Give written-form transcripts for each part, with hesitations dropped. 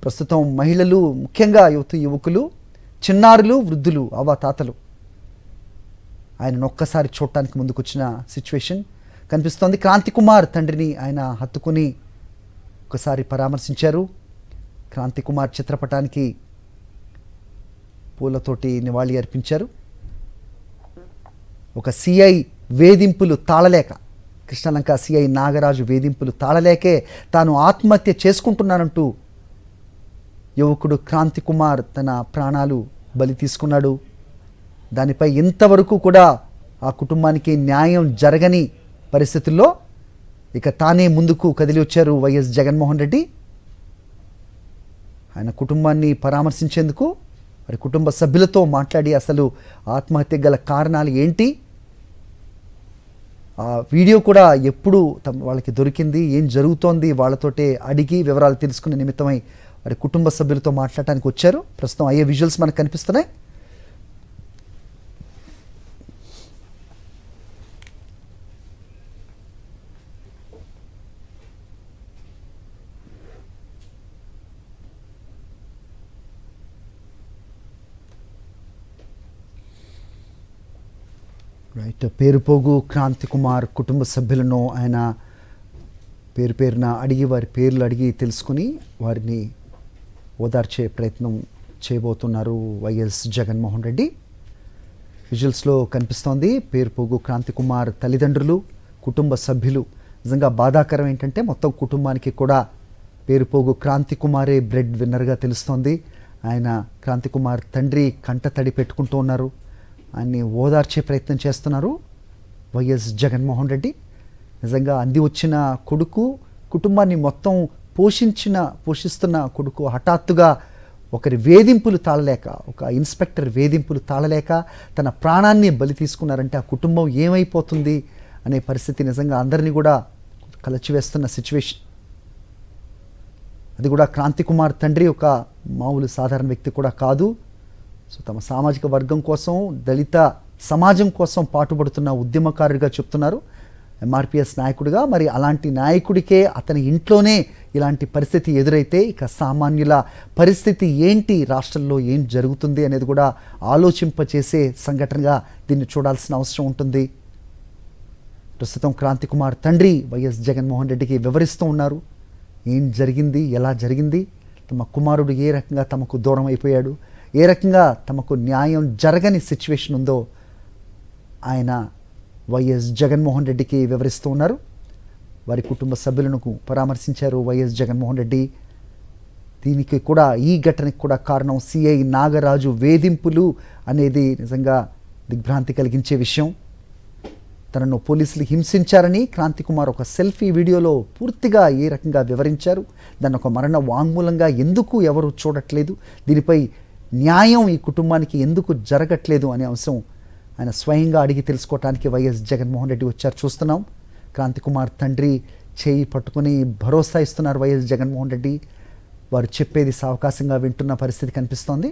ప్రస్తుతం మహిళలు, ముఖ్యంగా యువకులు, చిన్నారులు, వృద్ధులు, తాతలు ఆయనను ఒక్కసారి చూడటానికి ముందుకొచ్చిన సిచ్యువేషన్ కనిపిస్తోంది. క్రాంతి కుమార్ తండ్రిని ఆయన హత్తుకుని ఒకసారి పరామర్శించారు. క్రాంతి కుమార్ చిత్రపటానికి పూలతోటి నివాళి అర్పించారు. ఒక సిఐ వేధింపులు తాళలేక, కృష్ణలంక సిఐ నాగరాజు వేధింపులు తాళలేకే తాను ఆత్మహత్య చేసుకుంటున్నానంటూ యువకుడు క్రాంతి కుమార్ తన ప్రాణాలు బలి తీసుకున్నాడు. దానిపై ఇంతవరకు కూడా ఆ కుటుంబానికి న్యాయం జరగని పరిస్థితుల్లో ఇక తానే ముందుకు కదిలి వచ్చారు వైఎస్ జగన్మోహన్ రెడ్డి. ఆయన కుటుంబాన్ని పరామర్శించేందుకు, మరి కుటుంబ సభ్యులతో మాట్లాడి అసలు ఆత్మహత్య గల కారణాలు ఏంటి, ఆ వీడియో కూడా ఎప్పుడు వాళ్ళకి దొరికింది, ఏం జరుగుతోంది వాళ్ళతోటే అడిగి వివరాలు తెలుసుకునే నిమిత్తమై వారి కుటుంబ సభ్యులతో మాట్లాడటానికి వచ్చారు. ప్రస్తుతం అయ్యే విజువల్స్ మనకు కనిపిస్తున్నాయి. రైట్, పేరుపోగు క్రాంతి కుమార్ కుటుంబ సభ్యులను ఆయన పేరున అడిగి, వారి పేర్లు అడిగి తెలుసుకుని వారిని ఓదార్చే ప్రయత్నం చేయబోతున్నారు వైఎస్ జగన్మోహన్ రెడ్డి. విజువల్స్లో కనిపిస్తోంది పేరుపోగు క్రాంతి కుమార్ తల్లిదండ్రులు, కుటుంబ సభ్యులు. నిజంగా బాధాకరం ఏంటంటే మొత్తం కుటుంబానికి కూడా పేరుపోగు క్రాంతి కుమారే బ్రెడ్ విన్నర్గా తెలుస్తోంది. ఆయన క్రాంతి కుమార్ తండ్రి కంట తడి పెట్టుకుంటూ ఉన్నారు. ఆయన్ని ఓదార్చే ప్రయత్నం చేస్తున్నారు వైఎస్ జగన్మోహన్ రెడ్డి. నిజంగా అంది వచ్చిన కొడుకు, కుటుంబాన్ని మొత్తం పోషిస్తున్న కొడుకు హఠాత్తుగా ఒకరి వేధింపులు తాళలేక, ఒక ఇన్స్పెక్టర్ వేధింపులు తాళలేక తన ప్రాణాన్ని బలి తీసుకున్నారంటే ఆ కుటుంబం ఏమైపోతుంది అనే పరిస్థితి నిజంగా అందరినీ కూడా కలచివేస్తున్న సిచ్యువేషన్. అది కూడా క్రాంతి కుమార్ తండ్రి ఒక మామూలు సాధారణ వ్యక్తి కూడా కాదు. సో తమ సామాజిక వర్గం కోసం, దళిత సమాజం కోసం పాటుపడుతున్న ఉద్యమకారుడిగా చెప్తున్నారు, ఎంఆర్పిఎస్ నాయకుడిగా. మరి అలాంటి నాయకుడికే అతని ఇంట్లోనే ఇలాంటి పరిస్థితి ఎదురైతే ఇక సామాన్యుల పరిస్థితి ఏంటి, రాష్ట్రంలో ఏం జరుగుతుంది అనేది కూడా ఆలోచింపచేసే సంఘటనగా దీన్ని చూడాల్సిన అవసరం ఉంటుంది. ప్రస్తుతం క్రాంతి కుమార్ తండ్రి వైఎస్ జగన్మోహన్ రెడ్డికి వివరిస్తూ ఉన్నారు ఏం జరిగింది, ఎలా జరిగింది, తమ కుమారుడు ఏ రకంగా తమకు దూరం అయిపోయాడు, ఏ రకంగా తమకు న్యాయం జరగని సిచ్యువేషన్ ఉందో ఆయన వైఎస్ జగన్మోహన్ రెడ్డికి వివరిస్తూ ఉన్నారు. వారి కుటుంబ సభ్యులను పరామర్శించారు వైఎస్ జగన్మోహన్ రెడ్డి. దీనికి కూడా, ఈ ఘటనకి కూడా కారణం సిఐ నాగరాజు వేధింపులు అనేది నిజంగా దిగ్భ్రాంతి కలిగించే విషయం. తనను పోలీసులు హింసించారని క్రాంతి కుమార్ ఒక సెల్ఫీ వీడియోలో పూర్తిగా ఏ రకంగా వివరించారు, దాన్ని ఒక మరణ వాంగ్మూలంగా ఎందుకు ఎవరు చూడట్లేదు, దీనిపై న్యాయం ఈ కుటుంబానికి ఎందుకు జరగట్లేదు అనే అంశం ఆయన స్వయంగా అడిగి తెలుసుకోవటానికి వైఎస్ జగన్మోహన్ రెడ్డి వచ్చారు. చూస్తున్నాం క్రాంతి కుమార్ తండ్రి చేయి పట్టుకుని భరోసా ఇస్తున్నారు వైఎస్ జగన్మోహన్ రెడ్డి. వారు చెప్పేది సావకాశంగా వింటున్న పరిస్థితి కనిపిస్తోంది.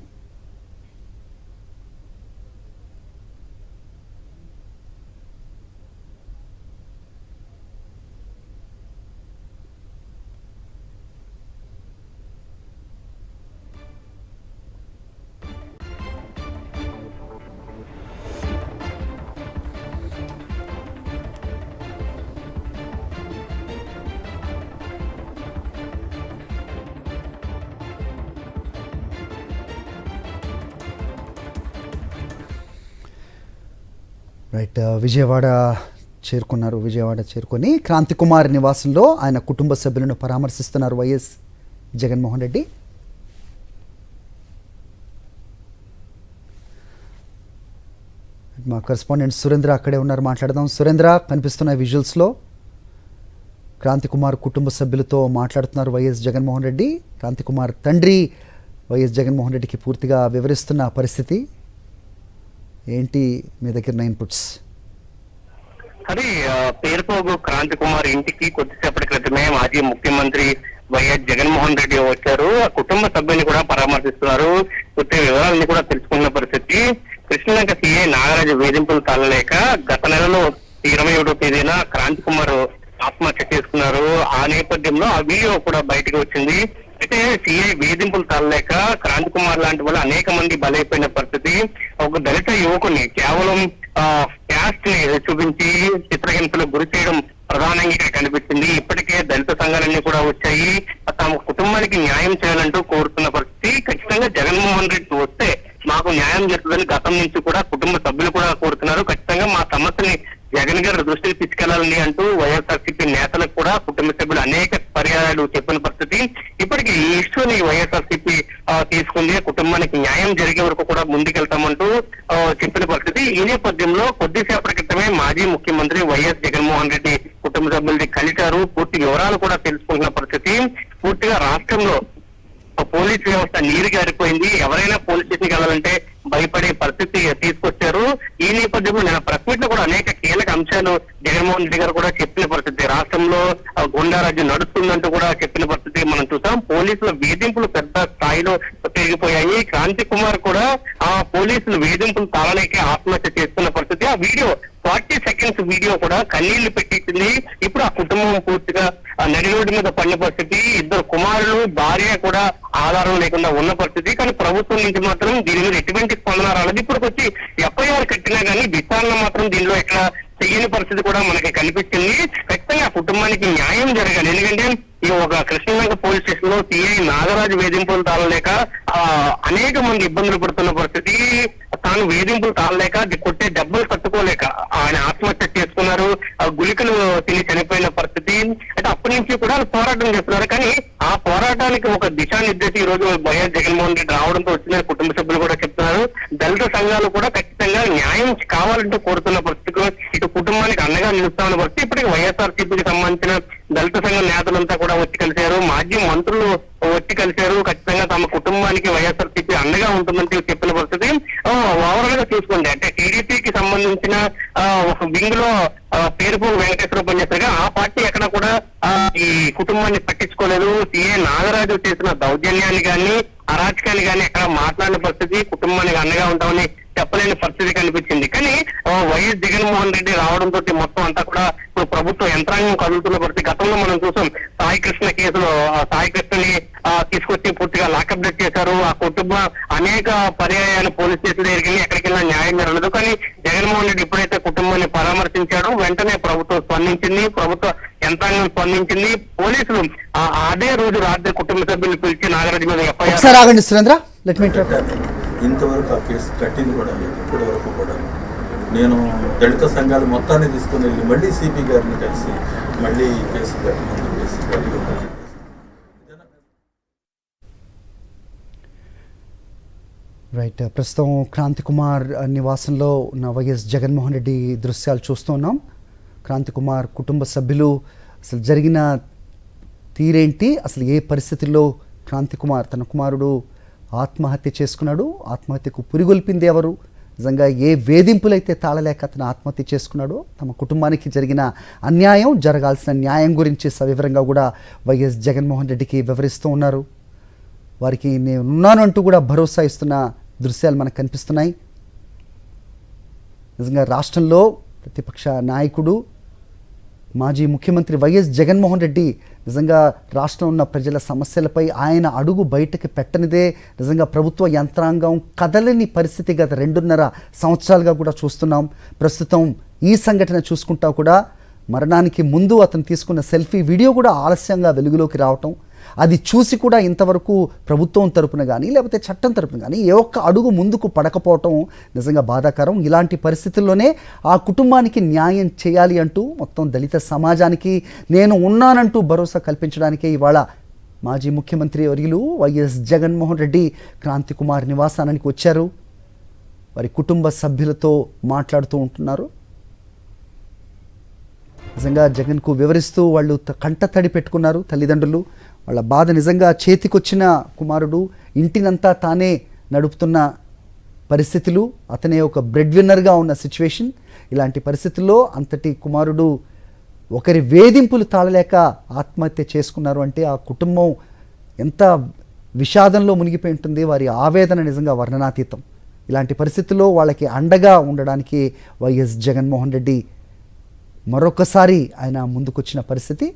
రైట్, విజయవాడ చేరుకొని క్రాంతి కుమార్ నివాసంలో ఆయన కుటుంబ సభ్యులను పరామర్శిస్తున్నారు వైఎస్ జగన్మోహన్ రెడ్డి. మా కరెస్పాండెంట్ సురేంద్ర అక్కడే ఉన్నారు, మాట్లాడదాం. సురేంద్ర, కనిపిస్తున్న విజువల్స్లో క్రాంతి కుమార్ కుటుంబ సభ్యులతో మాట్లాడుతున్నారు వైఎస్ జగన్మోహన్ రెడ్డి. క్రాంతి కుమార్ తండ్రి వైఎస్ జగన్మోహన్ రెడ్డికి పూర్తిగా వివరిస్తున్న పరిస్థితి ఏంటి, మీ దగ్గర ఇన్పుట్స్? అది పేరుపోగు క్రాంతి కుమార్ ఇంటికి కొద్దిసేపటి క్రితమే మాజీ ముఖ్యమంత్రి వైఎస్ జగన్మోహన్ రెడ్డి వచ్చారు. కుటుంబ సభ్యుల్ని కూడా పరామర్శిస్తున్నారు. పూర్తి వివరాలని కూడా తెలుసుకున్న పరిస్థితి. కృష్ణలంక సిఐ నాగరాజు వేధింపులు తాళలేక గత నెలలో 27వ తేదీన క్రాంతి కుమార్ ఆత్మహత్య చేసుకున్నారు. ఆ నేపథ్యంలో ఆ వీడియో కూడా బయటకు వచ్చింది. అయితే సిఐ వేధింపులు తాళలేక క్రాంతి కుమార్ లాంటి వాళ్ళు అనేక మంది బలైపోయిన పరిస్థితి. ఒక దళిత యువకుని కేవలం క్యాస్ట్ ని చూపించి చిత్రహింసలకు గురి చేయడం ప్రధానంగా ఇక్కడ కనిపించింది. ఇప్పటికే దళిత సంఘాలన్నీ కూడా వచ్చాయి, తమ కుటుంబానికి న్యాయం చేయాలంటూ కోరుతున్న పరిస్థితి. ఖచ్చితంగా జగన్మోహన్ రెడ్డి వస్తే మాకు న్యాయం జరుగుతుందని గతం నుంచి కూడా కుటుంబ సభ్యులు కూడా కోరుతున్నారు. ఖచ్చితంగా మా సమస్యని జగన్ గారి దృష్టికి తీసుకెళ్లాలని అంటూ వైఎస్ఆర్సీపీ నేతలకు కూడా కుటుంబ సభ్యులు అనేక పర్యాయాలు చెప్పిన పరిస్థితి. ఇప్పటికీ ఈ ఇష్యూని వైఎస్ఆర్సీపీ తీసుకుంది, కుటుంబానికి న్యాయం జరిగే వరకు కూడా ముందుకెళ్తామంటూ చెప్పిన పరిస్థితి. ఈ నేపథ్యంలో కొద్దిసేపటి క్రితమే మాజీ ముఖ్యమంత్రి వైఎస్ జగన్మోహన్ రెడ్డి కుటుంబ సభ్యుల్ని కలిశారు. పూర్తి వివరాలు కూడా తెలుసుకుంటున్న పరిస్థితి. పూర్తిగా రాష్ట్రంలో పోలీస్ వ్యవస్థ నీరు గారిపోయింది, ఎవరైనా పోలీస్ స్టేషన్కి వెళ్ళాలంటే భయపడే పరిస్థితి తీసుకొచ్చారు. ఈ నేపథ్యంలో నేను ప్రెస్ మీట్ లో కూడా అనేక కీలక అంశాలు జగన్మోహన్ రెడ్డి గారు కూడా చెప్పిన పరిస్థితి. రాష్ట్రంలో గుండారాజ్యం నడుస్తుందంటూ కూడా చెప్పిన పరిస్థితి మనం చూసాం. పోలీసుల వేధింపులు పెద్ద స్థాయిలో పెరిగిపోయాయి. క్రాంతి కుమార్ కూడా ఆ పోలీసులు వేధింపులు తాళలేకే ఆత్మహత్య చేసుకున్న పరిస్థితి. ఆ వీడియో 40 seconds వీడియో కూడా కన్నీళ్లు పెట్టించింది. ఇప్పుడు ఆ కుటుంబం పూర్తిగా నడి రోడ్డు మీద పడిన పరిస్థితి. ఇద్దరు కుమారులు, భార్య కూడా ఆధారం లేకుండా ఉన్న పరిస్థితి. కానీ ప్రభుత్వం నుంచి మాత్రం దీని మీద ఎటువంటి స్పందన రాలేదు. ఇప్పుడు వచ్చి ఎఫ్ఐఆర్ కట్టినా కానీ విచారణ మాత్రం దీనిలో ఎక్కడ చెయ్యని పరిస్థితి కూడా మనకి కనిపించింది. ఖచ్చితంగా ఆ కుటుంబానికి న్యాయం జరగాలి. ఎందుకంటే ఈ ఒక కృష్ణలంక పోలీస్ స్టేషన్ లో సిఐ నాగరాజు వేధింపులు తాళలేక అనేక మంది ఇబ్బందులు పడుతున్న పరిస్థితి. తాను వేధింపులు తాళలేక కొట్టే దెబ్బలు తట్టుకోలేక ఆయన ఆత్మహత్య చేసుకున్నారు. గుళికలు తిని చనిపోయిన పరిస్థితి. అంటే అప్పటి నుంచి కూడా పోరాటం చేస్తున్నారు. కానీ ఆ పోరాటానికి ఒక దిశానిర్దేశం ఈ రోజు వైఎస్ జగన్మోహన్ రెడ్డి రావడంతో వచ్చిందని కుటుంబ సభ్యులు కూడా చెప్తున్నారు. దళిత సంఘాలు కూడా ఖచ్చితంగా న్యాయం కావాలంటూ కోరుతున్న పరిస్థితి. ఇటు కుటుంబానికి అండగా నిలుస్తామన్న పరిస్థితి. ఇప్పటికి వైఎస్ఆర్సీపీకి సంబంధించిన దళిత సంఘ నేతలంతా కూడా వచ్చి కలిశారు, మాజీ మంత్రులు వచ్చి కలిశారు. ఖచ్చితంగా తమ కుటుంబానికి వైఎస్ఆర్సీపీ అండగా ఉంటుందని చెప్పిన పరిస్థితి. ఓవరాల్ గా చూసుకోండి, అంటే టీడీపీకి సంబంధించిన వింగ్ లో పేరుపోగు వెంకటేశ్వరరావు పనిచేస్తారుగా ఆ పార్టీ ఎక్కడ కూడా ఈ కుటుంబాన్ని పట్టించుకోలేదు. సిఏ నాగరాజు చేసిన దౌర్జన్యాన్ని కానీ అరాచకాన్ని కానీ ఎక్కడ మాట్లాడిన పరిస్థితి, కుటుంబానికి అండగా ఉంటామని చెప్పలేని పరిస్థితి కనిపించింది. కానీ వైఎస్ జగన్మోహన్ రెడ్డి రావడంతో మొత్తం అంతా కూడా ఇప్పుడు ప్రభుత్వ యంత్రాంగం కదులుతున్న పరిస్థితి. గతంలో మనం చూసాం సాయి కృష్ణ కేసులో సాయి కృష్ణని తీసుకొచ్చి పూర్తిగా లాకప్ డెత్ చేశారు. ఆ కుటుంబం అనేక పర్యాయాలు పోలీస్ స్టేషన్ దగ్గరికి ఎక్కడికి వెళ్ళినా న్యాయం జరగలేదు. కానీ జగన్మోహన్ రెడ్డి ఎప్పుడైతే కుటుంబాన్ని పరామర్శించాడో వెంటనే ప్రభుత్వం స్పందించింది, ప్రభుత్వ యంత్రాంగం స్పందించింది. పోలీసులు అదే రోజు రాత్రి కుటుంబ సభ్యులు పిలిచి నాగరాజు మీద ఒకసారి ఆగండి సురేంద్ర, లెట్ మీ ఇంతవరకు ఆ కేసు కట్టింది కూడా లేదు. ఇప్పటి వరకు కూడా నేను దళిత సంఘాలు మొత్తాన్ని తీసుకుని వెళ్ళి మళ్ళీ సిపి గారిని కలిసి మళ్ళీ ఈ కేసు కట్టినందుకు రైట్. ప్రస్తుతం క్రాంతి కుమార్ నివాసంలో ఉన్న వైఎస్ జగన్మోహన్ రెడ్డి దృశ్యాలు చూస్తూ ఉన్నాం. క్రాంతి కుమార్ కుటుంబ సభ్యులు అసలు జరిగిన తీరేంటి, అసలు ఏ పరిస్థితుల్లో క్రాంతి కుమార్ తన కుమారుడు ఆత్మహత్య చేసుకున్నాడు, ఆత్మహత్యకు పురిగొల్పింది ఎవరు, నిజంగా ఏ వేధింపులైతే తాళలేక అతను ఆత్మహత్య చేసుకున్నాడో, తమ కుటుంబానికి జరిగిన అన్యాయం, జరగాల్సిన న్యాయం గురించి సవివరంగా కూడా వైఎస్ జగన్మోహన్ రెడ్డికి వివరిస్తూ ఉన్నారు. వారికి నేను ఉన్నాను అంటూ కూడా భరోసా ఇస్తున్న దృశ్యాలు మనకు కనిపిస్తున్నాయి. నిజంగా రాష్ట్రంలో ప్రతిపక్ష నాయకుడు మాజీ ముఖ్యమంత్రి వైఎస్ జగన్మోహన్ రెడ్డి నిజంగా రాష్ట్రంలో ఉన్న ప్రజల సమస్యలపై ఆయన అడుగు బయటకు పెట్టనిదే నిజంగా ప్రభుత్వ యంత్రాంగం కదలని పరిస్థితి గత 2.5 సంవత్సరాలుగా కూడా చూస్తున్నాం. ప్రస్తుతం ఈ సంఘటన చూసుకుంటా కూడా మరణానికి ముందు అతను తీసుకున్న సెల్ఫీ వీడియో కూడా ఆలస్యంగా వెలుగులోకి రావటం, అది చూసి కూడా ఇంతవరకు ప్రభుత్వం తరపున కానీ లేకపోతే చట్టం తరపున కానీ ఏ ఒక్క అడుగు ముందుకు పడకపోవటం నిజంగా బాధాకరం. ఇలాంటి పరిస్థితుల్లోనే ఆ కుటుంబానికి న్యాయం చేయాలి అంటూ మొత్తం దళిత సమాజానికి నేను ఉన్నానంటూ భరోసా కల్పించడానికే ఇవాళ మాజీ ముఖ్యమంత్రి వర్యులు వైఎస్ జగన్మోహన్ రెడ్డి క్రాంతి కుమార్ నివాసానికి వచ్చారు. వారి కుటుంబ సభ్యులతో మాట్లాడుతూ ఉంటున్నారు. నిజంగా జగన్కు వివరిస్తూ వాళ్ళు కంట తడి పెట్టుకున్నారు తల్లిదండ్రులు. వాళ్ళ బాధ నిజంగా చేతికొచ్చిన కుమారుడు ఇంటినంతా తానే నడుపుతున్న పరిస్థితులు, అతనే ఒక బ్రెడ్ విన్నర్గా ఉన్న సిచ్యువేషన్. ఇలాంటి పరిస్థితుల్లో అంతటి కుమారుడు ఒకరి వేధింపులు తాళలేక ఆత్మహత్య చేసుకున్నారు అంటే ఆ కుటుంబం ఎంత విషాదంలో మునిగిపోయి ఉంటుంది. వారి ఆవేదన నిజంగా వర్ణనాతీతం. ఇలాంటి పరిస్థితుల్లో వాళ్ళకి అండగా ఉండడానికి వైఎస్ జగన్మోహన్ రెడ్డి మరొకసారి ఆయన ముందుకొచ్చిన పరిస్థితి.